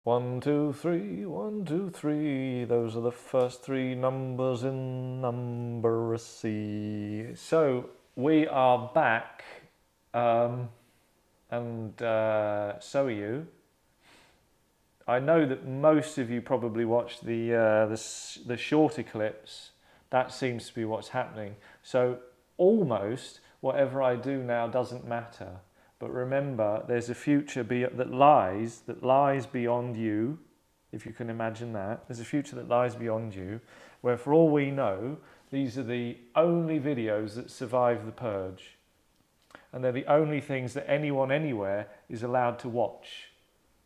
1, 2, 3, 1, 2, 3. Those are the first three numbers in numeracy. So we are back, and so are you. I know that most of you probably watched the shorter clips. That seems to be what's happening. So almost whatever I do now doesn't matter. But remember, there's a future that lies beyond you, if you can imagine that. There's a future that lies beyond you, where for all we know, these are the only videos that survive the purge. And they're the only things that anyone anywhere is allowed to watch.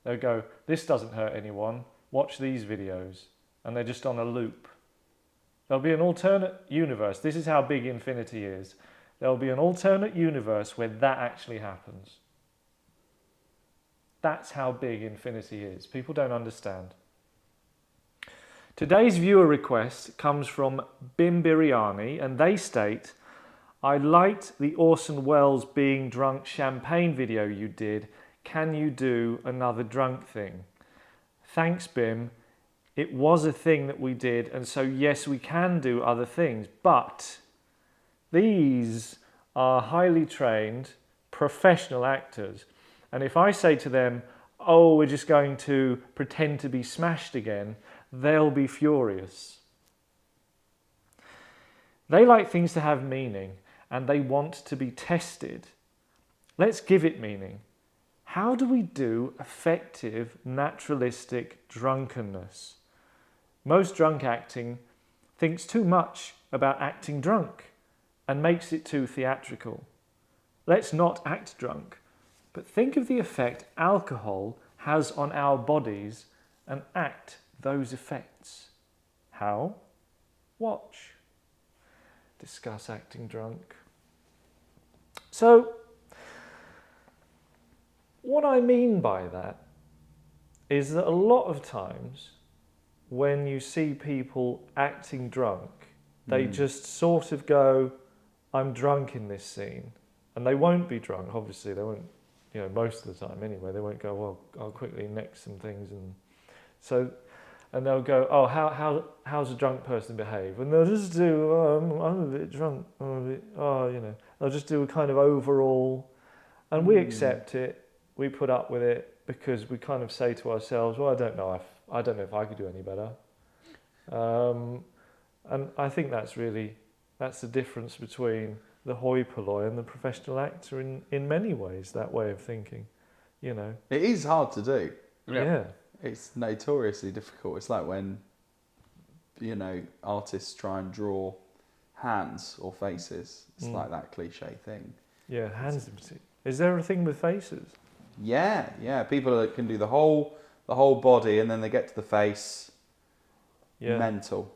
They'll go, this doesn't hurt anyone, watch these videos. And they're just on a loop. There'll be an alternate universe. This is how big infinity is. There'll be an alternate universe where that actually happens. That's how big infinity is. People don't understand. Today's viewer request comes from Bim Biryani, and they state, I liked the Orson Welles being drunk champagne video you did. Can you do another drunk thing? Thanks, Bim. It was a thing that we did, and so yes, we can do other things, but these are highly trained professional actors. And if I say to them, oh, we're just going to pretend to be smashed again, they'll be furious. They like things to have meaning, and they want to be tested. Let's give it meaning. How do we do effective, naturalistic drunkenness? Most drunk acting thinks too much about acting drunk and makes it too theatrical. Let's not act drunk, but think of the effect alcohol has on our bodies and act those effects. How? Watch. Discuss acting drunk. So, what I mean by that is that a lot of times when you see people acting drunk, they just sort of go, I'm drunk in this scene. And they won't be drunk, obviously. They won't, most of the time anyway. They won't go, well, I'll quickly neck some things. And they'll go, oh, how's a drunk person behave? And they'll just do, I'm a bit drunk. They'll just do a kind of overall. And we accept it. We put up with it because we kind of say to ourselves, well, I don't know if I could do any better. And I think that's the difference between the hoi polloi and the professional actor in many ways, that way of thinking, It is hard to do. Yeah. It's notoriously difficult. It's like when, artists try and draw hands or faces. It's like that cliche thing. Yeah, hands. Is there a thing with faces? Yeah. People that can do the whole body and then they get to the face. Yeah. Mental.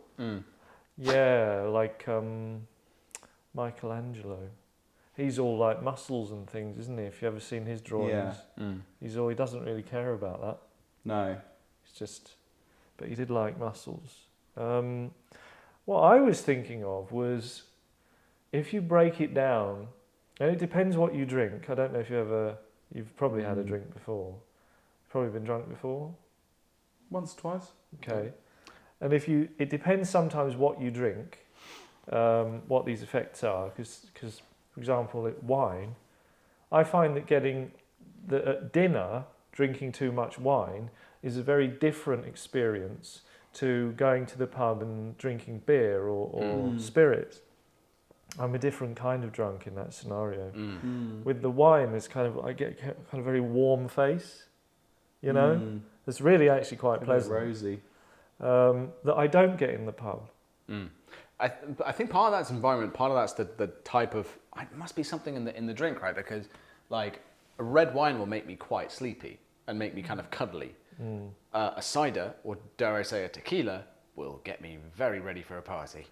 Yeah, like Michelangelo. He's all like muscles and things, isn't he? If you've ever seen his drawings, he doesn't really care about that. No. But he did like muscles. What I was thinking of was, if you break it down, and it depends what you drink. I don't know if you've probably had a drink before. Probably been drunk before? Once, twice. Okay. And it depends sometimes what you drink, what these effects are. Because, for example, wine, I find that at dinner, drinking too much wine is a very different experience to going to the pub and drinking beer or spirits. I'm a different kind of drunk in that scenario. With the wine, I get kind of very warm face, It's really actually quite pleasant. Rosy. That I don't get in the pub. I think part of that's environment, part of that's the type of, it must be something in the drink, right? Because like a red wine will make me quite sleepy and make me kind of cuddly. A cider, or dare I say a tequila, will get me very ready for a party.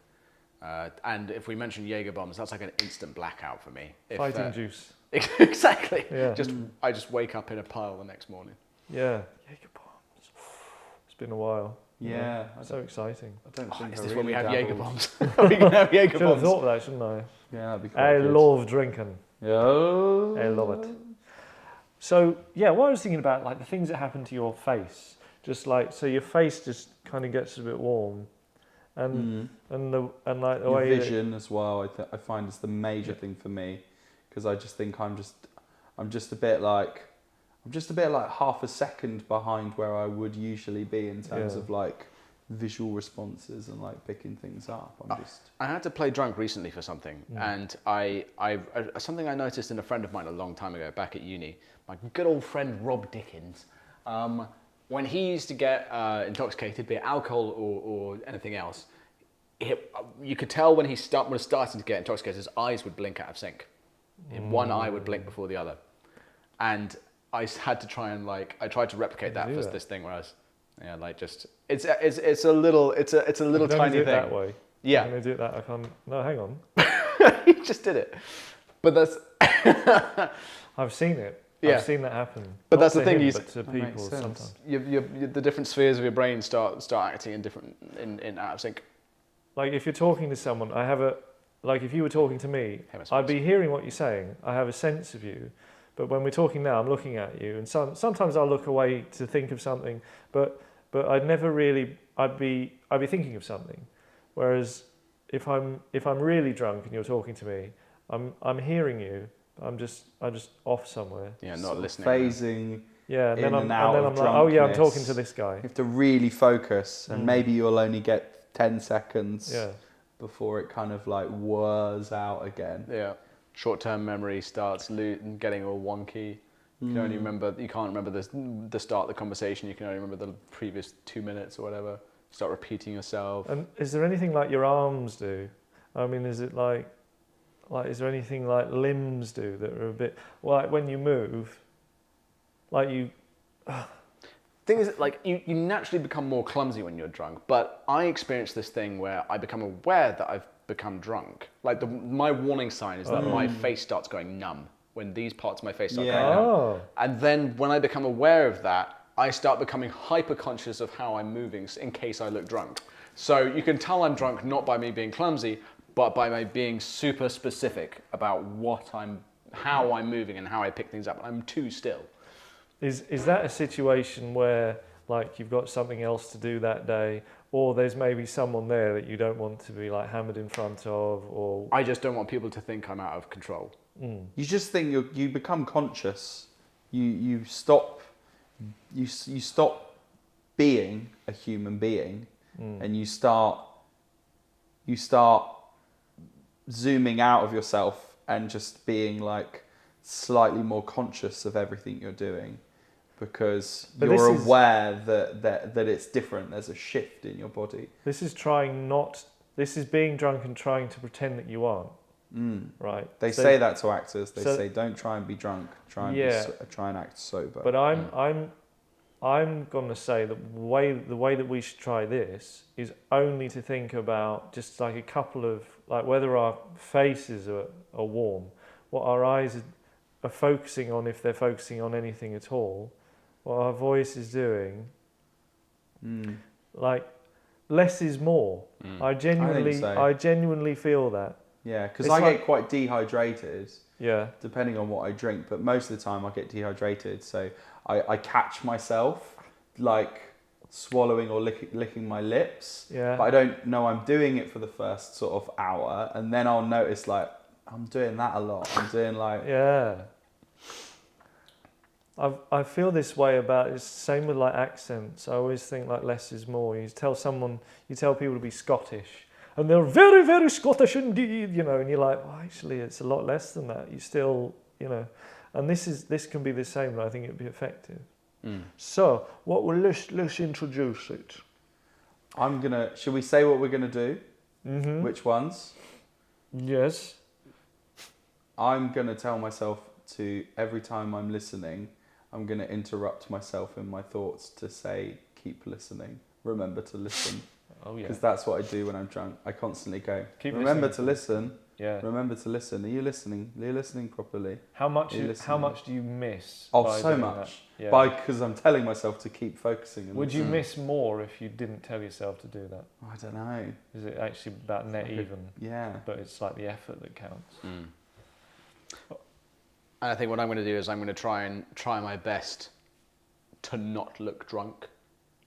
And if we mention Jaeger bombs, that's like an instant blackout for me. Fighting juice. Exactly. Yeah. I just wake up in a pile the next morning. Yeah. Jaeger bombs. It's been a while. Yeah. So exciting. I don't think Is I this really when we have dabbled. Jaeger bombs? We can have Jaeger Should have bombs. thought of that, shouldn't I? Yeah, that'd be quite I good. love drinking. Yeah. I love it. So, yeah, what I was thinking about, like the things that happen to your face, just like so your face just kind of gets a bit warm, and like the Your way vision as well. I find is the major thing for me, because I just think I'm just a bit like half a second behind where I would usually be in terms of like visual responses and like picking things up. I had to play drunk recently for something, and something I noticed in a friend of mine a long time ago back at uni. My good old friend Rob Dickens, when he used to get intoxicated, be it alcohol or anything else, you could tell when he was starting to get intoxicated, his eyes would blink out of sync. One eye would blink before the other, and I had to try and I tried to replicate that for this thing where I was, it's a little tiny thing. That way. Yeah. I'm gonna do it that. I can't. No, hang on. You just did it, but that's. I've seen it. Yeah. I've seen that happen. But Not that's the to thing. him, but to people sometimes. The different spheres of your brain start acting in out of sync. Like if you're talking to someone, if you were talking to me, I'd be hearing what you're saying. I have a sense of you. But when we're talking now, I'm looking at you, and sometimes I'll look away to think of something, but I'd never really. I'd be thinking of something, whereas if I'm really drunk and you're talking to me, I'm hearing you. I'm just off somewhere. Yeah, not listening. Phasing. Yeah, and then I'm like, drunkenness. oh yeah, I'm talking to this guy. You have to really focus, and maybe you'll only get 10 seconds before it kind of like whirs out again. Yeah. Short-term memory starts getting all wonky. You can only remember. You can't remember the start of the conversation. You can only remember the previous 2 minutes or whatever. Start repeating yourself. And is there anything like your arms do? I mean, is it like is there anything like limbs do that are a bit like when you move, like you? Thing is, like you naturally become more clumsy when you're drunk. But I experience this thing where I become aware that I've become drunk. Like my warning sign is that my face starts going numb when these parts of my face start going numb. And then when I become aware of that, I start becoming hyper conscious of how I'm moving in case I look drunk. So you can tell I'm drunk not by me being clumsy, but by my being super specific about how I'm moving and how I pick things up. I'm too still. Is that a situation where like you've got something else to do that day, or there's maybe someone there that you don't want to be like hammered in front of, or I just don't want people to think I'm out of control. You just think you become conscious. You stop being a human being, and you start zooming out of yourself and just being like slightly more conscious of everything you're doing, because you're aware that it's different. There's a shift in your body. This is being drunk and trying to pretend that you aren't. Right. They say that to actors. They say don't try and be drunk. Try and act sober. But I'm gonna say the way that we should try this is only to think about just like a couple of like whether our faces are warm, what our eyes are focusing on, if they're focusing on anything at all, what our voice is doing. Like less is more. I genuinely feel that. Yeah, because I get quite dehydrated. Yeah. Depending on what I drink, but most of the time I get dehydrated, so I catch myself like swallowing or licking my lips. Yeah. But I don't know I'm doing it for the first sort of hour, and then I'll notice like I'm doing that a lot. I'm doing like I feel this way about it's the same with like accents. I always think like less is more. You tell people to be Scottish, and they're very, very Scottish indeed, and you're like, well, actually, it's a lot less than that. You still, and this can be the same, but I think it'd be effective. So, let's introduce it. Should we say what we're gonna do? Mm-hmm. Which ones? Yes. I'm gonna tell myself to, every time I'm listening, I'm gonna interrupt myself in my thoughts to say, keep listening. Remember to listen. Oh yeah. Because that's what I do when I'm drunk. I constantly go, remember to listen. Yeah. Remember to listen. Are you listening? Are you listening properly? How much do you miss? Oh, so much. Yeah. Because I'm telling myself to keep focusing. Would you miss more if you didn't tell yourself to do that? I don't know. Is it actually about net even? Yeah. But it's like the effort that counts. And I think what I'm going to do is I'm going to try my best to not look drunk.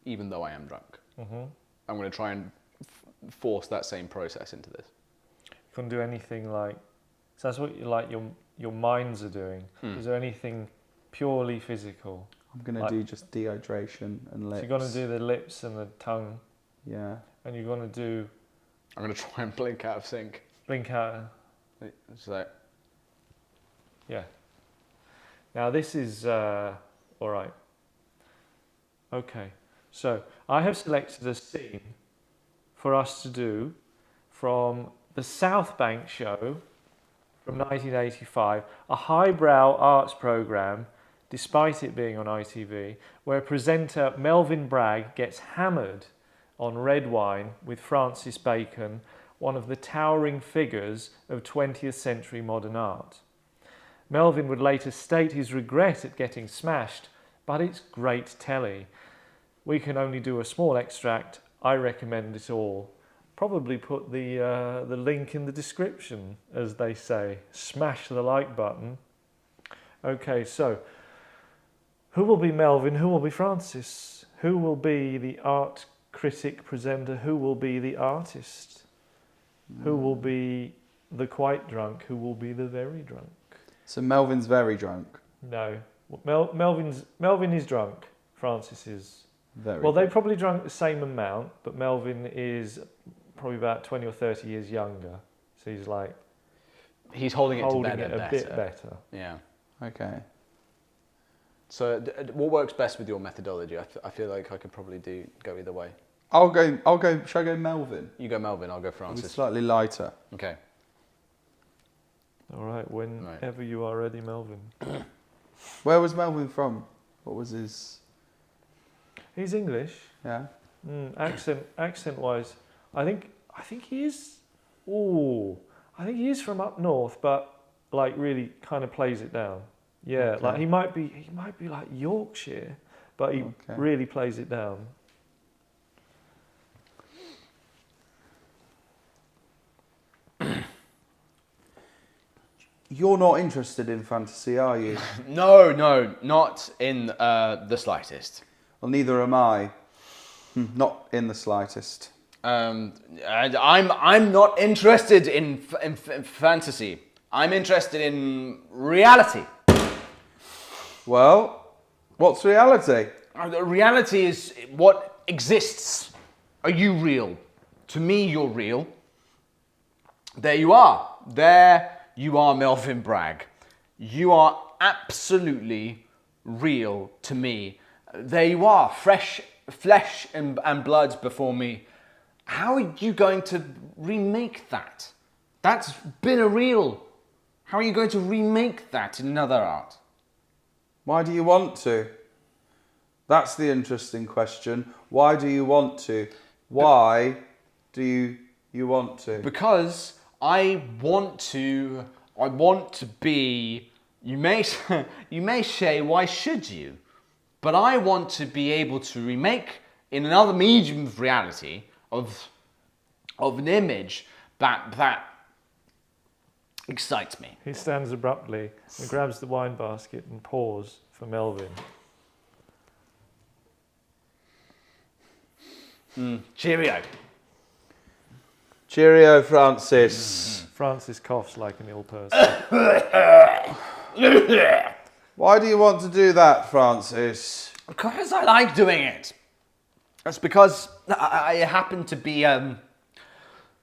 even though I am drunk. Mm-hmm. I'm going to try and force that same process into this. You can't do anything like. So that's what your minds are doing. Is there anything purely physical? I'm going to do just dehydration and lips. So you're going to do the lips and the tongue. Yeah. And you're going to do. I'm going to try and blink out of sync. Blink out. So, Yeah. Now this is all right. Okay. So I have selected a scene for us to do from the South Bank show from 1985, a highbrow arts programme, despite it being on ITV, where presenter Melvyn Bragg gets hammered on red wine with Francis Bacon, one of the towering figures of 20th century modern art. Melvyn would later state his regret at getting smashed, but it's great telly. We can only do a small extract. I recommend it all. Probably put the link in the description, as they say. Smash the like button. Okay, so who will be Melvyn? Who will be Francis? Who will be the art critic presenter? Who will be the artist? Who will be the quite drunk? Who will be the very drunk? So Melvin's very drunk. No, Melvyn is drunk. Francis is Very. well. They probably drunk the same amount, but Melvyn is probably about 20 or 30 years younger. So he's like he's holding it holding to it a bit better. Yeah. Okay. So what works best with your methodology? I feel like I could probably go either way. I'll go. Shall I go Melvin? You go Melvyn, I'll go It'll be Francis. slightly lighter. Okay. All right, whenever you are ready, Melvyn. Where was Melvin from? What was his? He's English. Yeah. Accent wise, I think he is. Oh, I think he is from up north, but like really kind of plays it down. Yeah, Okay. like he might be like Yorkshire, but he really plays it down. You're not interested in fantasy, are you? No, not in the slightest. Well, neither am I. Not in the slightest. And I'm not interested in fantasy. I'm interested in reality. Well, what's reality? Reality is what exists. Are you real? To me, you're real. There you are. There you are, Melvyn Bragg. You are absolutely real to me. There you are, fresh flesh and blood before me. How are you going to remake that? That's been a real. How are you going to remake that in another art? Why do you want to? That's the interesting question. Why do you want to? Why do you want to? Because I want to be. You may say, why should you? But I want to be able to remake in another medium of reality of an image that excites me. He stands abruptly and grabs the wine basket and pours for Melvyn. Cheerio. Cheerio, Francis. Francis coughs like an ill person. Why do you want to do that, Francis? Because I like doing it. That's because I happen to be a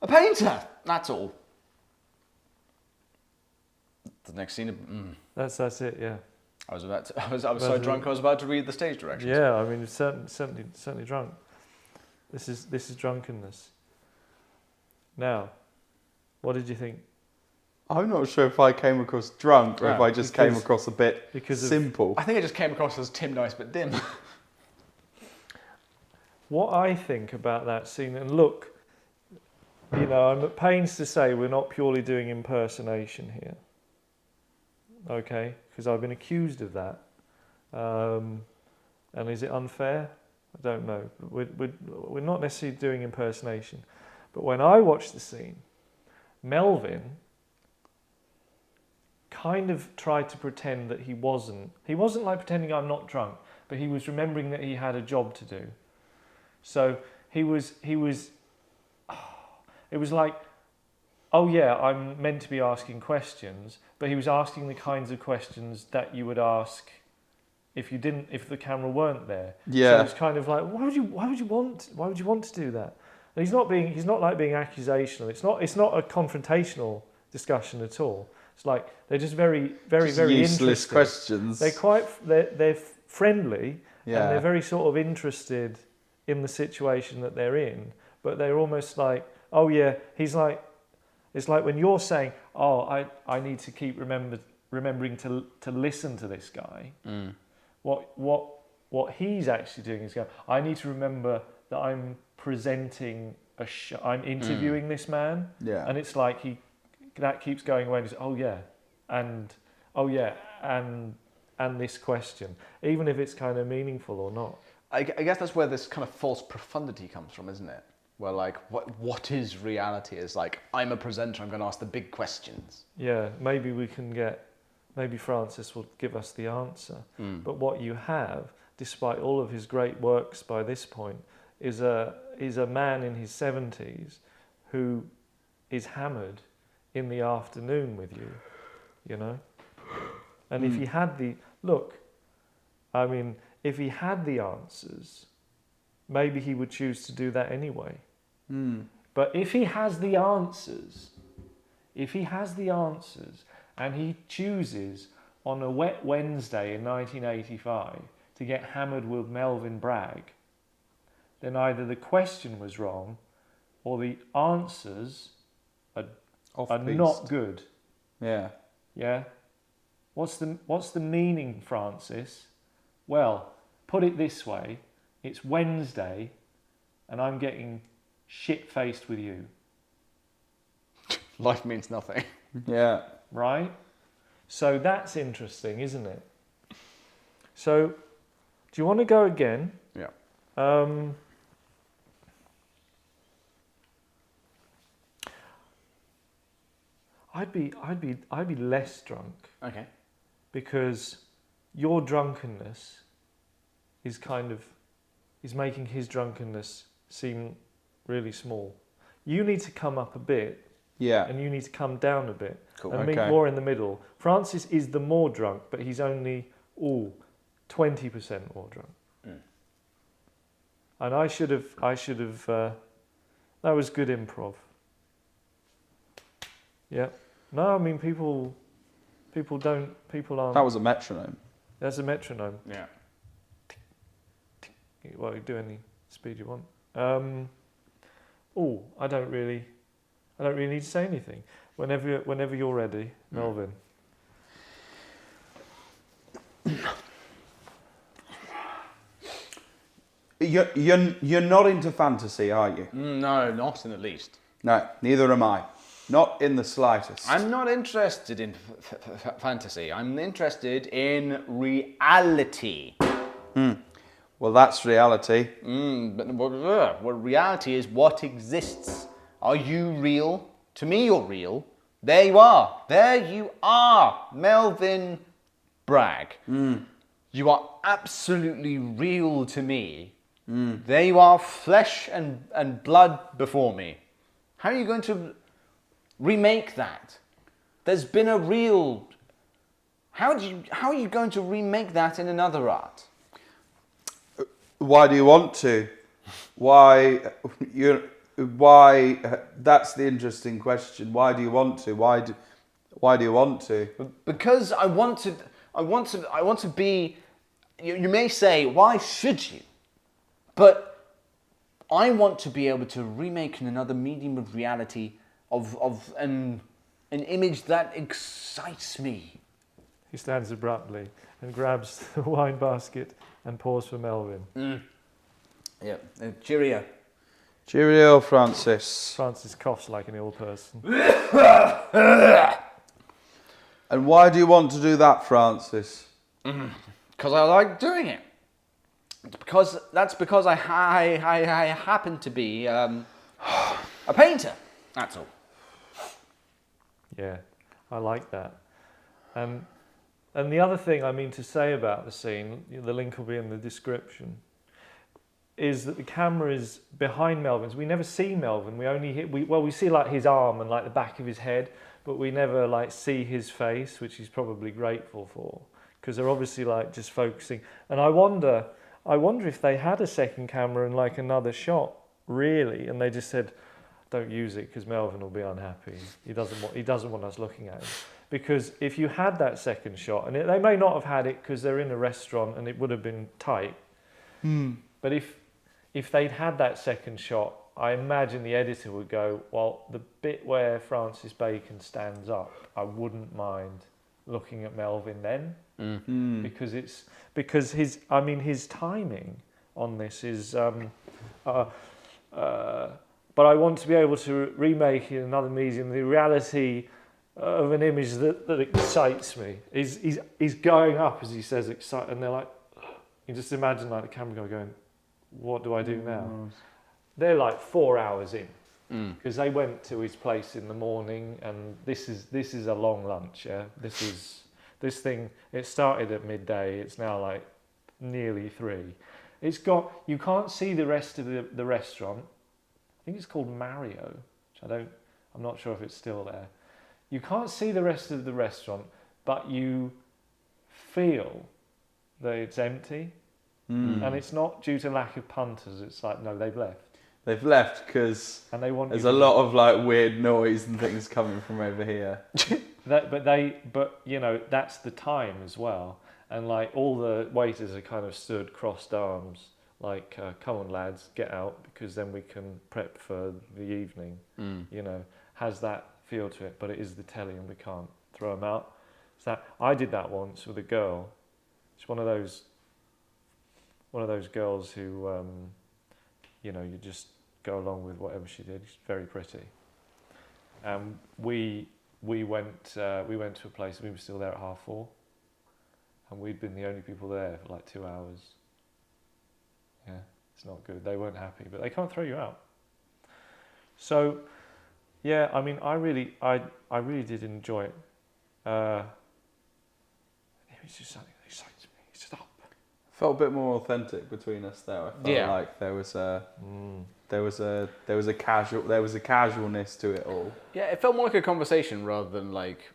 painter. That's all. The next scene. That's it. Yeah. I was so drunk I was about to read the stage directions. Yeah. I mean, certainly drunk. This is drunkenness. Now, what did you think? I'm not sure if I came across drunk or if I just came across a bit simple. I think I just came across as Tim Nice but dim. What I think about that scene, and look, I'm at pains to say we're not purely doing impersonation here. Okay, because I've been accused of that. And is it unfair? I don't know. We're not necessarily doing impersonation. But when I watched the scene, Melvyn kind of tried to pretend that he wasn't like pretending I'm not drunk, but he was remembering that he had a job to do. So it was like, oh yeah, I'm meant to be asking questions, but he was asking the kinds of questions that you would ask if the camera weren't there. Yeah. So it's kind of like, why would you want to do that? And he's not being accusational. It's not a confrontational discussion at all. It's like they're just very useless interested. questions. They're friendly, Yeah. and they're very sort of interested in the situation that they're in, but they're almost like, oh yeah, it's like when you're saying, oh, I need to keep remembering to listen to this guy. Mm. What he's actually doing is going, I need to remember that I'm presenting I'm interviewing this man. Yeah. And it's like that keeps going away and he's, oh yeah, and this question, even if it's kind of meaningful or not. I guess that's where this kind of false profundity comes from, isn't it? Where like, what is reality? Is like, I'm a presenter, I'm going to ask the big questions. Yeah, maybe Francis will give us the answer. Mm. But what you have, despite all of his great works by this point, is a man in his 70s who is hammered in the afternoon with you, you know? And if he had if he had the answers, maybe he would choose to do that anyway. Mm. But if he has the answers, and he chooses on a wet Wednesday in 1985 to get hammered with Melvyn Bragg, then either the question was wrong or the answers are not good. Yeah. Yeah? What's the meaning, Francis? Well, put it this way, it's Wednesday and I'm getting shit-faced with you. Life means nothing. Yeah. Right? So that's interesting, isn't it? So, do you want to go again? Yeah. I'd be less drunk Okay. because your drunkenness is making his drunkenness seem really small. You need to come up a bit. Yeah. And you need to come down a bit. Cool. And meet more in the middle. Francis is the more drunk, but he's only 20% more drunk. Mm. And I should have. That was good improv. Yeah. No, I mean people aren't. That was a metronome. That's a metronome. Yeah. Well, you do any speed you want. I don't really need to say anything. Whenever you're ready, Melvyn. You're not into fantasy, are you? No, not in the least. No, neither am I. Not in the slightest. I'm not interested in fantasy. I'm interested in reality. Well, that's reality. But what reality is what exists. Are you real? To me, you're real. There you are. There you are, Melvyn Bragg. You are absolutely real to me. There you are, flesh and blood before me. How are you going to remake that? There's been a real... How are you going to remake that in another art? Why do you want to? Why? That's the interesting question. Why do you want to? Why do you want to? Because I want to be... You may say, why should you? But I want to be able to remake in another medium of reality of an image that excites me. He stands abruptly and grabs the wine basket and pours for Melvyn. Yeah, cheerio. Cheerio, Francis. Francis coughs like an ill person. And why do you want to do that, Francis? Because I like doing it. That's because I happen to be a painter. That's all. Yeah, I like that. And the other thing I mean to say about the scene, the link will be in the description, is that the camera is behind Melvyn's. We never see Melvyn. We see like his arm and like the back of his head, but we never like see his face, which he's probably grateful for, because they're obviously like just focusing. And I wonder if they had a second camera and like another shot, really, and they just said, don't use it because Melvyn will be unhappy. He doesn't want us looking at him. Because if you had that second shot, and they may not have had it because they're in a restaurant and it would have been tight. But if they'd had that second shot, I imagine the editor would go, well, the bit where Francis Bacon stands up, I wouldn't mind looking at Melvyn then, because his timing on this is. But I want to be able to remake in another medium the reality of an image that excites me. He's going up as he says excite, and they're like, you just imagine like the camera guy going, what do I do now? They're like 4 hours in because they went to his place in the morning, and this is a long lunch. Yeah, this thing. It started at midday. It's now like nearly 3. You can't see the rest of the restaurant. I think it's called Mario, which I'm not sure if it's still there. You can't see the rest of the restaurant, but you feel that it's empty. And it's not due to lack of punters. It's like, no, they've left. They've left because there's a lot of like weird noise and things coming from over here. But you know, that's the time as well. And like all the waiters are kind of stood crossed arms, like, come on lads, get out, because then we can prep for the evening. You know, has that feel to it, but it is the telly and we can't throw them out. So I did that once with a girl. It's one of those girls who, you know, you just go along with whatever she did. She's very pretty. We went to a place. We were still there at 4:30, and we'd been the only people there for like 2 hours. Yeah, it's not good. They weren't happy, but they can't throw you out. So, yeah, I mean, I really did enjoy it. It was just something that excites me. Stop. Felt a bit more authentic between us there. I felt like there was a casualness to it all. Yeah, it felt more like a conversation rather than like.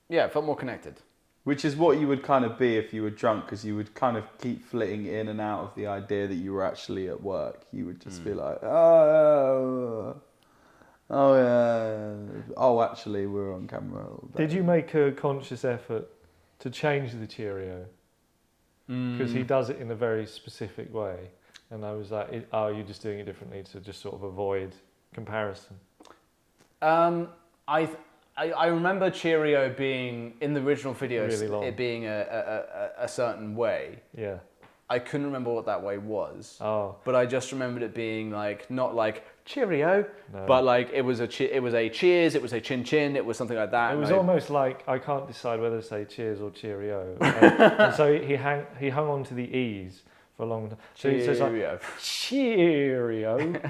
Yeah, it felt more connected. Which is what you would kind of be if you were drunk, because you would kind of keep flitting in and out of the idea that you were actually at work. You would just be like, oh yeah, oh actually we're on camera all day. Did you make a conscious effort to change the Cheeerio? Because he does it in a very specific way, and I was like, "Oh, you're just doing it differently to just sort of avoid comparison." I remember Cheerio being in the original video, really it being a certain way. Yeah. I couldn't remember what that way was. Oh. But I just remembered it being like not like Cheerio, No. but like it was a cheers, it was a chin chin, it was something like that. It was almost like I can't decide whether to say cheers or Cheerio, and so he hung on to the E's for a long time. So he says like Cheerio, and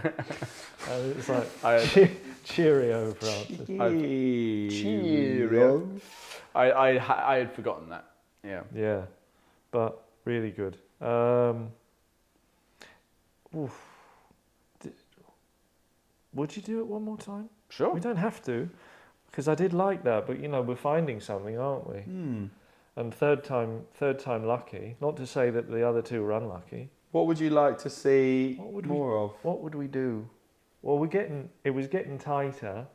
it's like Cheerio, Francis. Cheerio. I had forgotten that. Yeah. Yeah, but really good. Would you do it one more time? Sure. We don't have to, because I did like that, but you know, we're finding something, aren't we? And third time lucky. Not to say that the other two were unlucky. What would you like to see more of? What would we do? Well, it was getting tighter,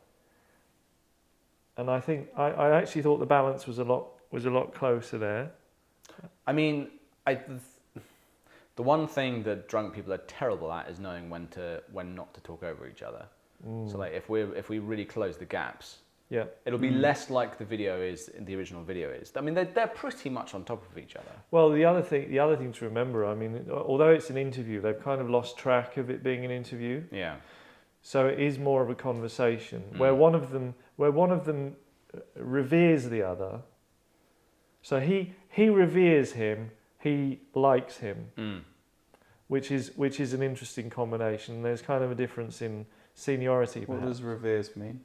and I think I actually thought the balance was a lot closer there. I mean, the one thing that drunk people are terrible at is knowing when not to talk over each other. So like if we really close the gaps, it'll be less like the original video is. I mean, they're pretty much on top of each other. Well, the other thing to remember, I mean, although it's an interview, they've kind of lost track of it being an interview. Yeah. So it is more of a conversation where one of them reveres the other. So he reveres him. He likes him, which is an interesting combination. There's kind of a difference in seniority. What perhaps. does reveres mean?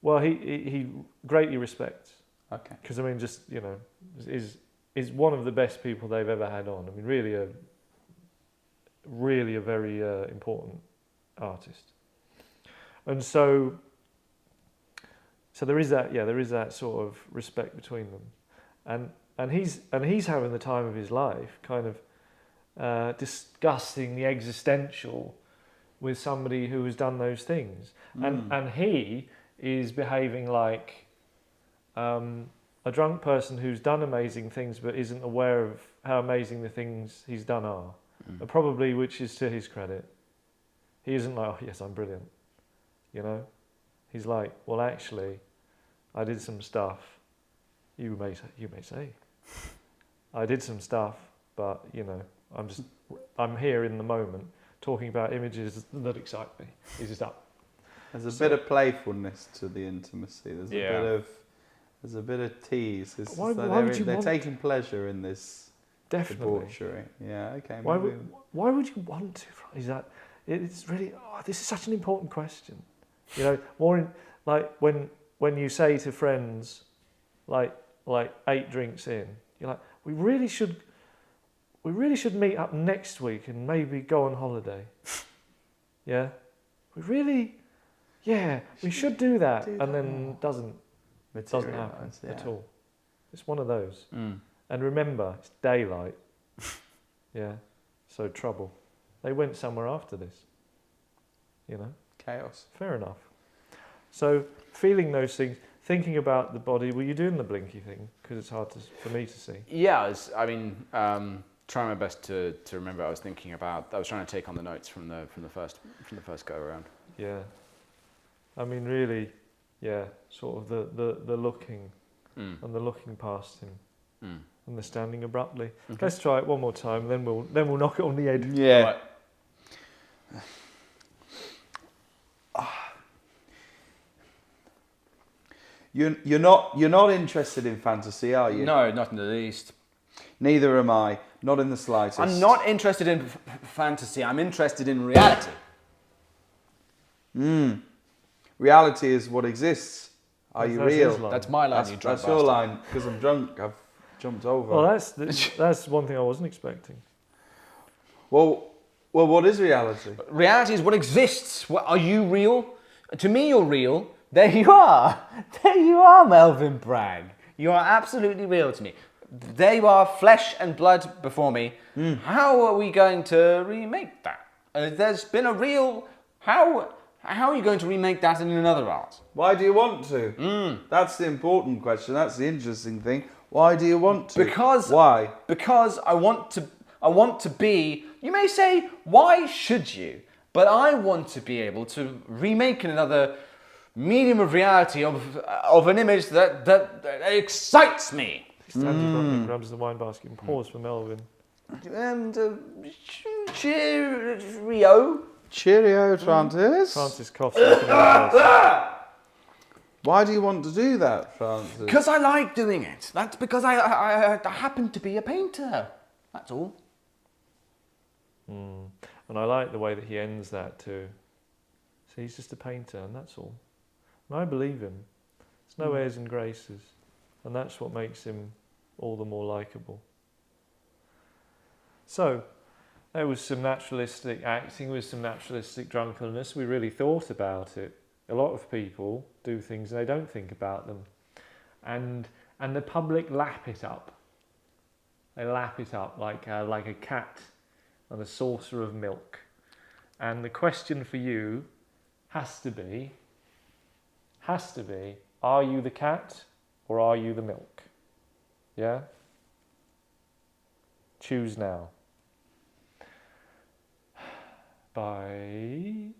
Well, he greatly respects. Okay. Because I mean, just you know, is one of the best people they've ever had on. I mean, really really a very important artist. And so there is that sort of respect between them, and he's having the time of his life, kind of discussing the existential with somebody who has done those things, and he is behaving like a drunk person who's done amazing things but isn't aware of how amazing the things he's done are, probably, which is to his credit. He isn't like, oh yes, I'm brilliant, you know. He's like, well, actually, I did some stuff. You may say, I did some stuff, but you know, I'm here in the moment, talking about images that excite me. He's just up. There's a bit of playfulness to the intimacy. There's a bit of tease. It's Why they're taking pleasure in this debauchery. Yeah, okay. Why would you want to? Is that? It's really. Oh, this is such an important question. You know, more in, like when you say to friends, like 8 drinks in, you're like, we really should meet up next week and maybe go on holiday. Yeah, we should do that, and then doesn't happen at all. It's one of those. And remember, it's daylight. Yeah, so trouble. They went somewhere after this. You know, chaos. Fair enough. So feeling those things, thinking about the body. Were you doing the blinky thing? Because it's hard for me to see. Yeah, trying my best to remember. I was trying to take on the notes from the first go around. Yeah, I mean, really, yeah, sort of the looking and the looking past him and the standing abruptly. Okay. Let's try it one more time, then we'll knock it on the head. Yeah. Right. You're not interested in fantasy, are you? No, not in the least. Neither am I. Not in the slightest. I'm not interested in fantasy. I'm interested in reality. Reality is what exists. Are you real? That's my line. You drunk That's your line. Because I'm drunk. I've jumped over. Well, that's one thing I wasn't expecting. Well, what is reality? Reality is what exists. Are you real? To me, you're real. There you are. There you are, Melvyn Bragg. You are absolutely real to me. There you are, flesh and blood before me. How are we going to remake that? There's been a real... How are you going to remake that in another art? Why do you want to? That's the important question. That's the interesting thing. Why do you want to? Why? Because I want to be... You may say, why should you? But I want to be able to remake in another medium of reality of an image that excites me. He stands above and grabs the wine basket and pours for Melvyn. And Cheeerio. Cheerio, Francis. Francis coughs. Why do you want to do that, Francis? Because I like doing it. That's because I happen to be a painter. That's all. And I like the way that he ends that too. So he's just a painter, and that's all. And I believe him. There's no airs and graces, and that's what makes him all the more likeable. So there was some naturalistic acting with some naturalistic drunkenness. We really thought about it. A lot of people do things and they don't think about them, and the public lap it up. They lap it up like a cat on a saucer of milk. And the question for you has to be, are you the cat or are you the milk? Yeah? Choose now. Bye.